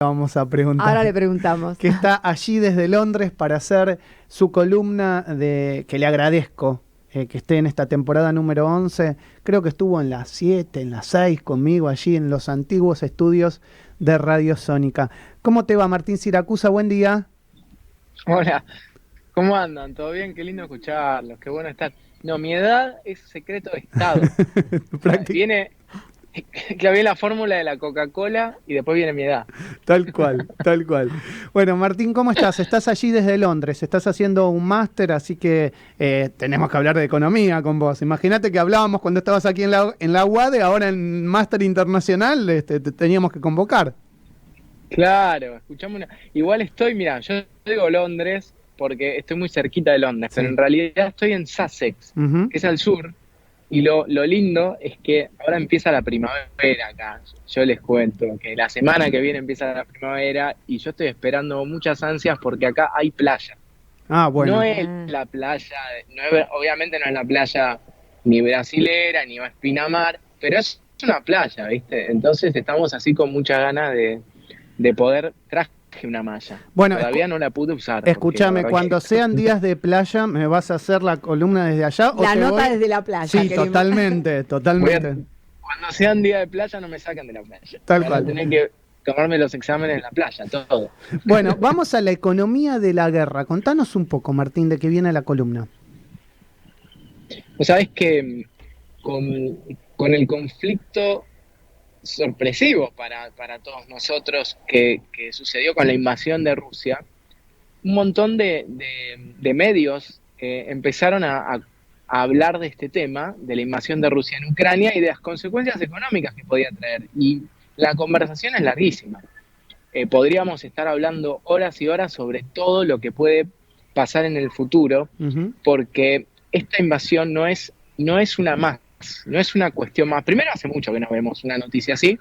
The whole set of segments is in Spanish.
Vamos a preguntar. Ahora le preguntamos. Que está allí desde Londres para hacer su columna que le agradezco que esté en esta temporada número 11. Creo que estuvo en la 7, en la 6 conmigo allí en los antiguos estudios de Radio Sónica. ¿Cómo te va, Martín Siracusa? Buen día. Hola, ¿cómo andan? ¿Todo bien? Qué lindo escucharlos, qué bueno estar. No, mi edad es secreto de Estado. Viene, que viene la fórmula de la Coca-Cola y después viene mi edad. Tal cual, tal cual. Bueno, Martín, ¿cómo estás? Estás allí desde Londres, estás haciendo un máster, así que tenemos que hablar de economía con vos. Imagínate que hablábamos cuando estabas aquí en la UADE, ahora en máster internacional te teníamos que convocar. Claro, escuchame Igual estoy, mira, yo digo Londres porque estoy muy cerquita de Londres, Sí. pero en realidad estoy en Sussex, que es al sur. Y lo lindo es que ahora empieza la primavera acá. Yo les cuento que la semana que viene empieza la primavera y yo estoy esperando muchas ansias porque acá hay playa. Ah, bueno. No es la playa, obviamente no es la playa ni brasilera ni Pinamar, pero es una playa, ¿viste? Entonces estamos así con muchas ganas de poder traje una malla. Bueno, todavía no la pude usar. Escúchame, cuando sean días de playa, ¿me vas a hacer la columna desde allá? La nota desde la playa. Sí, totalmente, totalmente. Cuando sean días de playa no me sacan de la playa. Tal cual. Tener que tomarme los exámenes en la playa, todo. Bueno, vamos a la economía de la guerra. Contanos un poco, Martín, de qué viene la columna. Vos sabés que con el conflicto sorpresivo para todos nosotros que sucedió con la invasión de Rusia, un montón de medios empezaron a hablar de este tema, de la invasión de Rusia en Ucrania y de las consecuencias económicas que podía traer. Y la conversación es larguísima. Podríamos estar hablando horas y horas sobre todo lo que puede pasar en el futuro, porque esta invasión no es una más. No es una cuestión más. Primero, hace mucho que no vemos una noticia así,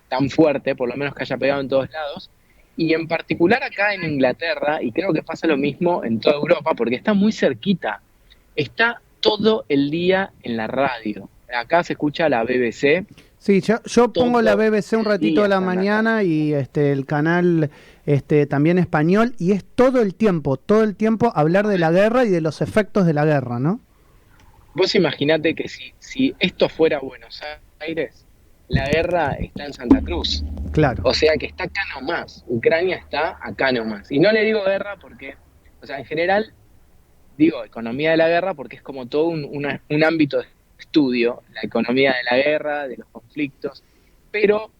tan fuerte, por lo menos que haya pegado en todos lados, y en particular acá en Inglaterra, y creo que pasa lo mismo en toda Europa, porque está muy cerquita, está todo el día en la radio. Acá se escucha la BBC. Sí, yo pongo la BBC un ratito de la mañana y el canal también español, y es todo el tiempo hablar de la guerra y de los efectos de la guerra, ¿no? Vos imaginate que si esto fuera Buenos Aires, la guerra está en Santa Cruz. Claro. O sea que está acá nomás. Ucrania está acá nomás. Y no le digo guerra porque, o sea, en general digo economía de la guerra porque es como todo un ámbito de estudio, la economía de la guerra, de los conflictos, pero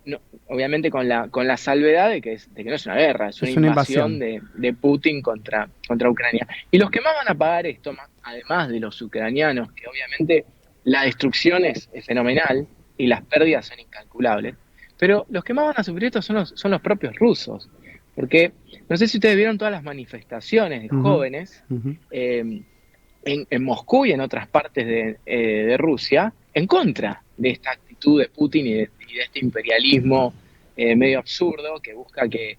no, obviamente con la salvedad de que no es una guerra, es una invasión de Putin contra Ucrania. Y los que más van a pagar esto, además de los ucranianos, que obviamente la destrucción es fenomenal y las pérdidas son incalculables, pero los que más van a sufrir esto son los propios rusos, porque no sé si ustedes vieron todas las manifestaciones de jóvenes en Moscú y en otras partes de Rusia en contra de esta actitud de Putin y de este imperialismo medio absurdo que busca que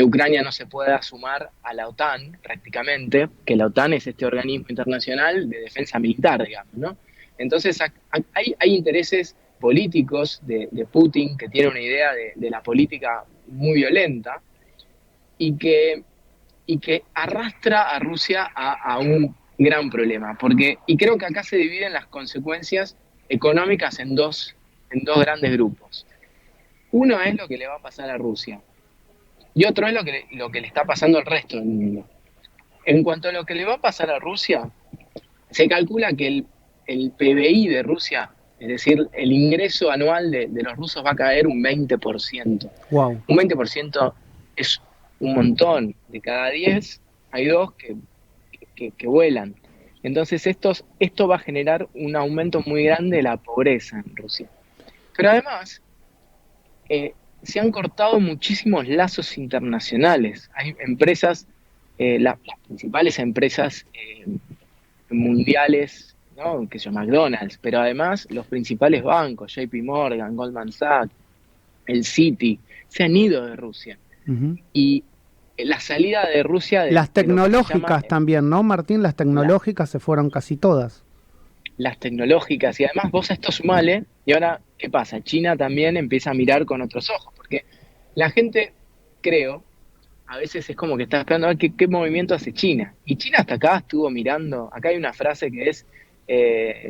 Ucrania no se pueda sumar a la OTAN prácticamente, que la OTAN es este organismo internacional de defensa militar, digamos, ¿no? Entonces hay intereses políticos de Putin que tiene una idea de la política muy violenta y que arrastra a Rusia a un gran problema, y creo que acá se dividen las consecuencias económicas en dos grandes grupos. Uno es lo que le va a pasar a Rusia y otro es lo que le está pasando al resto del mundo. En cuanto a lo que le va a pasar a Rusia, se calcula que el PBI de Rusia, es decir, el ingreso anual de los rusos va a caer un 20%. Wow. Un 20% es un montón. De cada 10 hay 2 que vuelan. Entonces esto va a generar un aumento muy grande de la pobreza en Rusia. Pero además, se han cortado muchísimos lazos internacionales. Hay empresas, las principales empresas mundiales, ¿no? Que son McDonald's, pero además los principales bancos, JP Morgan, Goldman Sachs, el Citi, se han ido de Rusia. Y la salida de Rusia... Las tecnológicas también, ¿no, Martín? Las tecnológicas se fueron casi todas. Las tecnológicas, y además vos a esto sumale, y ahora, ¿qué pasa? China también empieza a mirar con otros ojos, porque la gente, creo, a veces es como que está esperando a ver qué movimiento hace China. Y China hasta acá estuvo mirando, acá hay una frase que es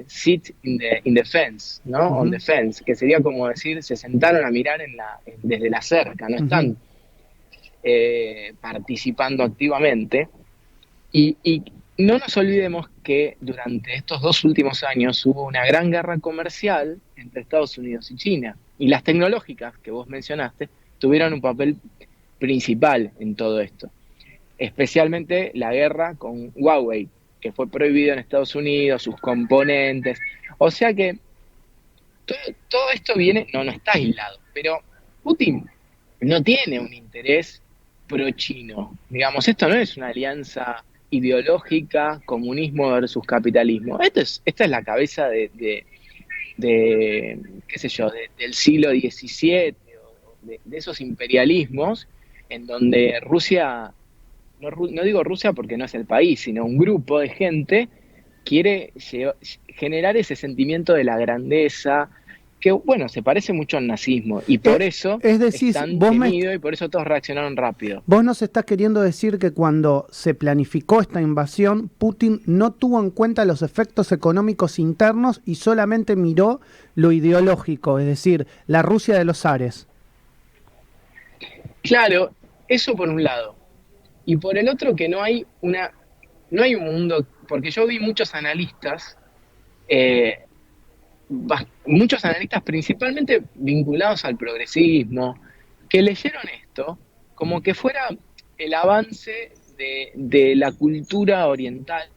sit in the fence, ¿no? On the fence, que sería como decir, se sentaron a mirar desde la cerca, no están participando activamente. Y no nos olvidemos que durante estos 2 últimos años hubo una gran guerra comercial entre Estados Unidos y China. Y las tecnológicas que vos mencionaste tuvieron un papel principal en todo esto. Especialmente la guerra con Huawei, que fue prohibido en Estados Unidos, sus componentes. O sea que todo esto viene, no está aislado, pero Putin no tiene un interés pro-chino. Digamos, esto no es una alianza ideológica, comunismo versus capitalismo. Esta es la cabeza de qué sé yo, del siglo XVII, de esos imperialismos, en donde Rusia, no digo Rusia porque no es el país, sino un grupo de gente quiere generar ese sentimiento de la grandeza, que bueno, se parece mucho al nazismo, y por eso es decir, es tan temido y por eso todos reaccionaron rápido. Vos nos estás queriendo decir que cuando se planificó esta invasión, Putin no tuvo en cuenta los efectos económicos internos y solamente miró lo ideológico, es decir, la Rusia de los zares. Claro, eso por un lado. Y por el otro que no hay un mundo, porque yo vi muchos analistas principalmente vinculados al progresismo, que leyeron esto como que fuera el avance de la cultura oriental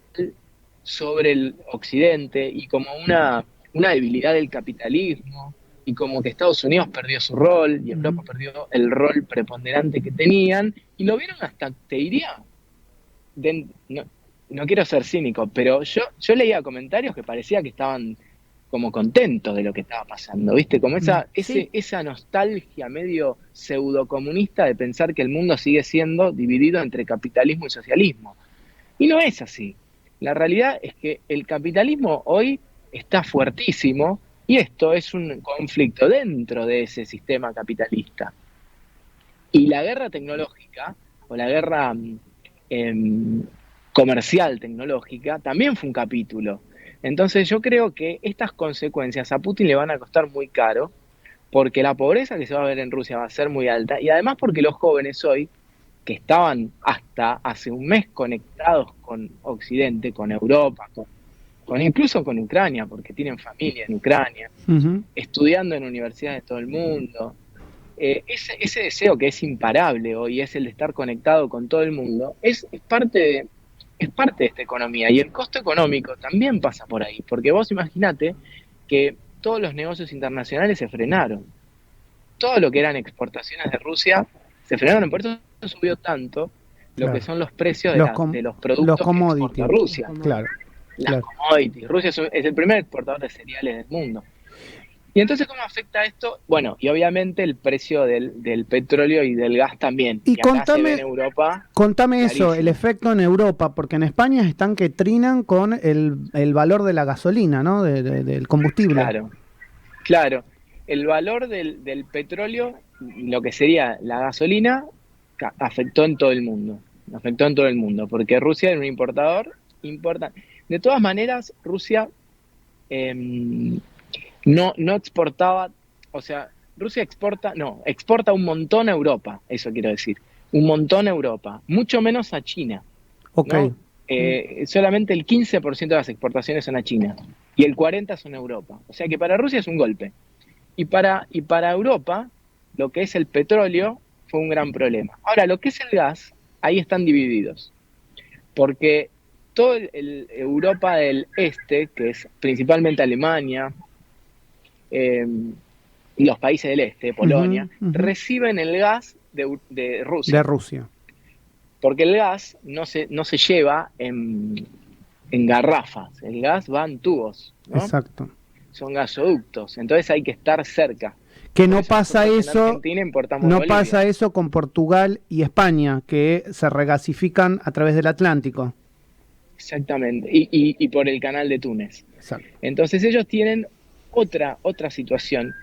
sobre el occidente y como una debilidad del capitalismo y como que Estados Unidos perdió su rol y Europa perdió el rol preponderante que tenían y lo vieron hasta, te diría, no quiero ser cínico, pero yo leía comentarios que parecía que estaban como contentos de lo que estaba pasando, ¿viste? Como esa nostalgia medio pseudocomunista de pensar que el mundo sigue siendo dividido entre capitalismo y socialismo. Y no es así. La realidad es que el capitalismo hoy está fuertísimo y esto es un conflicto dentro de ese sistema capitalista. Y la guerra tecnológica, o la guerra comercial tecnológica, también fue un capítulo. Entonces yo creo que estas consecuencias a Putin le van a costar muy caro, porque la pobreza que se va a ver en Rusia va a ser muy alta, y además porque los jóvenes hoy, que estaban hasta hace un mes conectados con Occidente, con Europa, incluso con Ucrania, porque tienen familia en Ucrania, estudiando en universidades de todo el mundo, ese deseo que es imparable hoy, es el de estar conectado con todo el mundo, es parte de esta economía, y el costo económico también pasa por ahí, porque vos imaginate que todos los negocios internacionales se frenaron, todo lo que eran exportaciones de Rusia se frenaron, por eso subió tanto lo que son los precios de los productos que exporta Rusia. Las commodities. Rusia es el primer exportador de cereales del mundo. Y entonces, ¿cómo afecta esto? Bueno, y obviamente el precio del petróleo y del gas también. Y contame, en Europa, contame eso, el efecto en Europa, porque en España están que trinan con el valor de la gasolina, ¿no? Del combustible. Claro. El valor del petróleo, lo que sería la gasolina, afectó en todo el mundo. Porque Rusia era un importador importante. De todas maneras, Rusia no exportaba, o sea, Rusia exporta un montón a Europa, eso quiero decir, un montón a Europa, mucho menos a China. ¿No? Solamente el 15% de las exportaciones son a China y el 40% son a Europa. O sea que para Rusia es un golpe. Y para Europa, lo que es el petróleo fue un gran problema. Ahora, lo que es el gas, ahí están divididos. Porque toda Europa del Este, que es principalmente Alemania, y los países del Este, Polonia, reciben el gas de Rusia. De Rusia. Porque el gas no se lleva en garrafas, el gas va en tubos, ¿no? Exacto. Son gasoductos, entonces hay que estar cerca. Que no pasa eso, no pasa eso con Portugal y España, que se regasifican a través del Atlántico. Exactamente, y por el canal de Túnez. Exacto. Entonces ellos tienen otra situación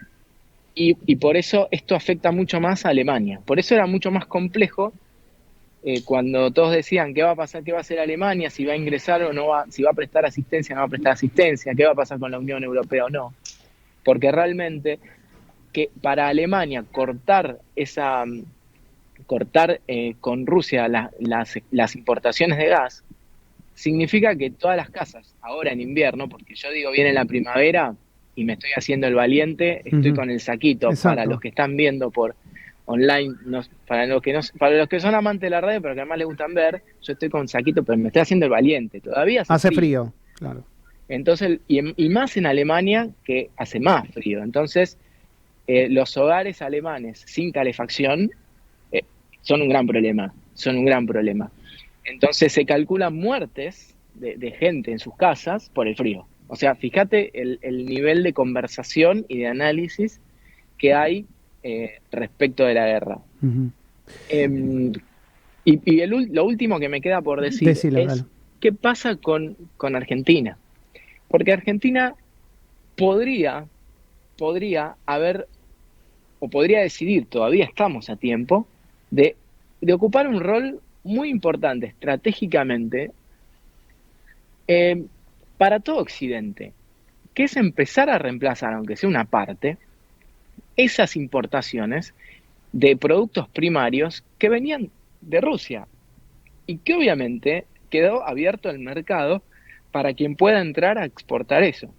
y por eso esto afecta mucho más a Alemania. Por eso era mucho más complejo cuando todos decían qué va a pasar, qué va a hacer Alemania, si va a ingresar o no va, si va a prestar asistencia o no va a prestar asistencia, qué va a pasar con la Unión Europea o no. Porque realmente que para Alemania cortar con Rusia las importaciones de gas significa que todas las casas, ahora en invierno, porque yo digo viene la primavera y me estoy haciendo el valiente, estoy con el saquito. Exacto. Para los que están viendo por online, para los que son amantes de la radio, pero que además les gustan ver, yo estoy con saquito, pero me estoy haciendo el valiente. Todavía hace frío, claro. Entonces, y más en Alemania, que hace más frío. Entonces, los hogares alemanes sin calefacción son un gran problema. Entonces, se calculan muertes de gente en sus casas por el frío. O sea, fíjate el nivel de conversación y de análisis que hay respecto de la guerra. Uh-huh. Lo último que me queda por decir es qué pasa con Argentina. Porque Argentina podría haber, o podría decidir, todavía estamos a tiempo, de ocupar un rol muy importante estratégicamente para todo Occidente, que es empezar a reemplazar, aunque sea una parte, esas importaciones de productos primarios que venían de Rusia y que obviamente quedó abierto el mercado para quien pueda entrar a exportar eso.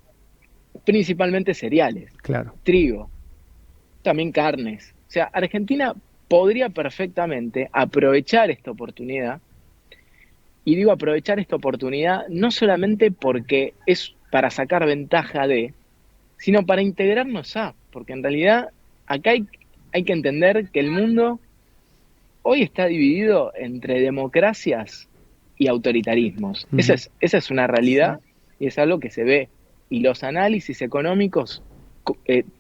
Principalmente cereales, claro, trigo, también carnes. O sea, Argentina podría perfectamente aprovechar esta oportunidad, y digo aprovechar esta oportunidad no solamente porque es para sacar ventaja de, sino para integrarnos porque en realidad acá hay que entender que el mundo hoy está dividido entre democracias y autoritarismos. Uh-huh. Esa es una realidad, y es algo que se ve. Y los análisis económicos,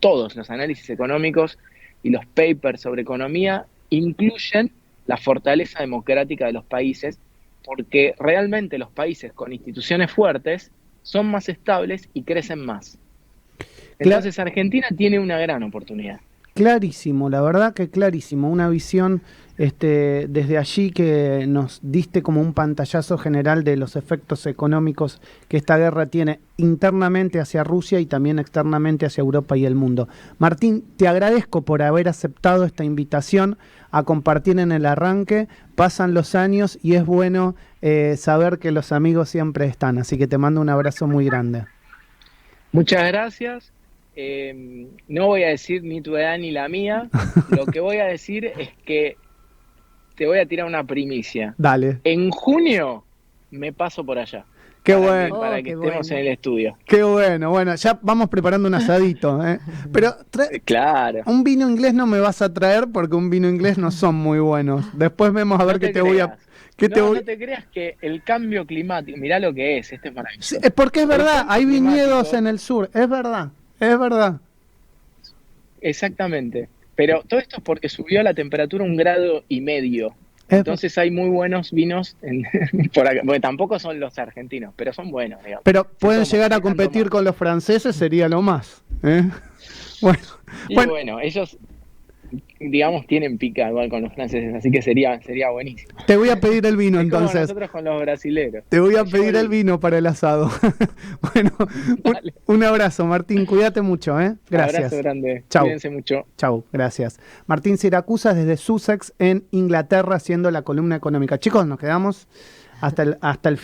todos los análisis económicos y los papers sobre economía incluyen la fortaleza democrática de los países, porque realmente los países con instituciones fuertes son más estables y crecen más. Entonces Argentina tiene una gran oportunidad. Clarísimo, la verdad que clarísimo, una visión desde allí que nos diste como un pantallazo general de los efectos económicos que esta guerra tiene internamente hacia Rusia y también externamente hacia Europa y el mundo. Martín, te agradezco por haber aceptado esta invitación a compartir en el arranque. Pasan los años y es bueno saber que los amigos siempre están, así que te mando un abrazo muy grande. Muchas gracias. No voy a decir ni tu edad ni la mía. Lo que voy a decir es que te voy a tirar una primicia. Dale. En junio me paso por allá. Qué bueno. Para que estemos en el estudio. Qué bueno. Bueno, ya vamos preparando un asadito. Pero claro. Un vino inglés no me vas a traer porque un vino inglés no son muy buenos. Después vemos a ver qué te voy a... No te creas que el cambio climático, mirá lo que es, este es maravilloso. Sí, porque es verdad, hay viñedos en el sur, es verdad. Exactamente. Pero todo esto es porque subió la temperatura 1,5 grados. Entonces hay muy buenos vinos por acá. Porque tampoco son los argentinos, pero son buenos, digamos. Pero pueden llegar a competir con los franceses, sería lo más. Bueno, ellos, digamos, tienen pica igual con los franceses, así que sería buenísimo. Te voy a pedir el vino, entonces. Como nosotros con los brasileros. Te voy a pedir el vino para el asado. Bueno, un abrazo, Martín. Cuídate mucho, Gracias. Un abrazo grande. Chau. Cuídense mucho. Chau, gracias. Martín Siracusa desde Sussex, en Inglaterra, haciendo la columna económica. Chicos, nos quedamos hasta el